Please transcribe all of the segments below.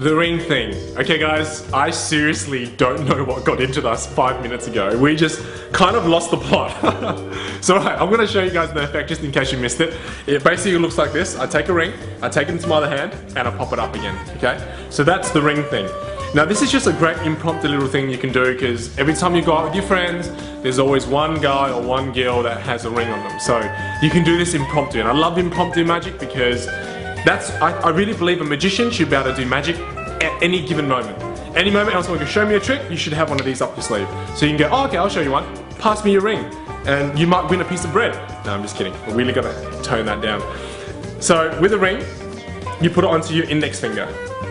The ring thing. Okay guys, I seriously don't know what got into us 5 minutes ago. We just kind of lost the plot. So right, I'm gonna show you guys the effect just in case you missed it. It basically looks like this. I take a ring, I take it into my other hand, and I pop it up again, okay? So that's the ring thing. Now this is just a great impromptu little thing you can do because every time you go out with your friends, there's always one guy or one girl that has a ring on them. So you can do this impromptu, and I love impromptu magic because I really believe a magician should be able to do magic at any given moment. Any moment else, someone can show me a trick, you should have one of these up your sleeve. So you can go, oh, okay, I'll show you one. Pass me your ring. And you might win a piece of bread. No, I'm just kidding. We're really gonna tone that down. So with a ring, you put it onto your index finger.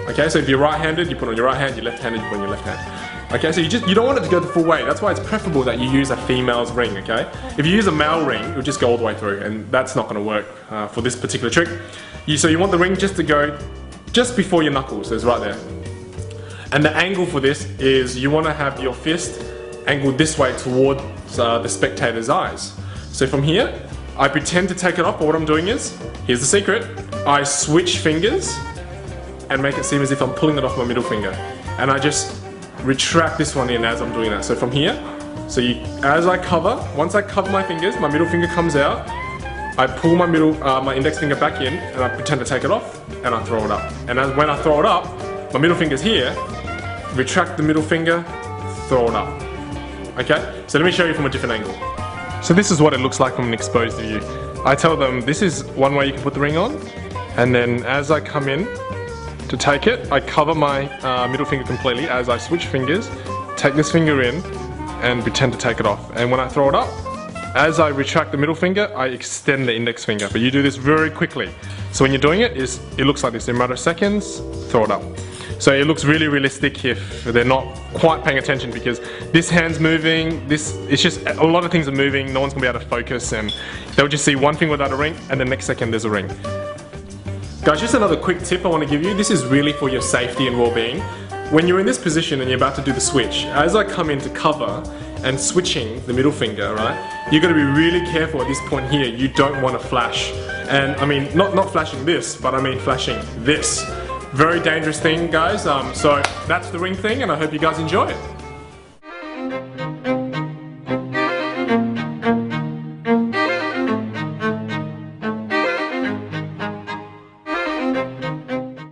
Okay, so if you're right-handed, you put it on your right hand, you're left-handed, you put it on your left hand. Okay, so you don't want it to go the full way. That's why it's preferable that you use a female's ring, okay? If you use a male ring, it'll just go all the way through, and that's not gonna work for this particular trick. So you want the ring just to go just before your knuckles, so it's right there. And the angle for this is you want to have your fist angled this way towards the spectator's eyes. So from here, I pretend to take it off, but what I'm doing is, here's the secret, I switch fingers and make it seem as if I'm pulling it off my middle finger. And I just retract this one in as I'm doing that. So from here, as I cover, once I cover my fingers, my middle finger comes out, I pull my my index finger back in and I pretend to take it off and I throw it up. And when I throw it up, my middle finger's here, retract the middle finger, throw it up. Okay? So let me show you from a different angle. So this is what it looks like from an exposed view. I tell them this is one way you can put the ring on, and then as I come in to take it, I cover my middle finger completely as I switch fingers, take this finger in and pretend to take it off. And when I throw it up, as I retract the middle finger, I extend the index finger, but you do this very quickly. So when you're doing it, it looks like this. In a matter of seconds, throw it up. So it looks really realistic if they're not quite paying attention because this hand's moving, it's just a lot of things are moving, no one's gonna be able to focus and they'll just see one finger without a ring and the next second there's a ring. Guys, just another quick tip I want to give you. This is really for your safety and well-being. When you're in this position and you're about to do the switch, as I come in to cover and switching the middle finger, right, you're going to be really careful at this point here. You don't want to flash. And I mean, not flashing this, but I mean flashing this. Very dangerous thing, guys. So that's the ring thing, and I hope you guys enjoy it.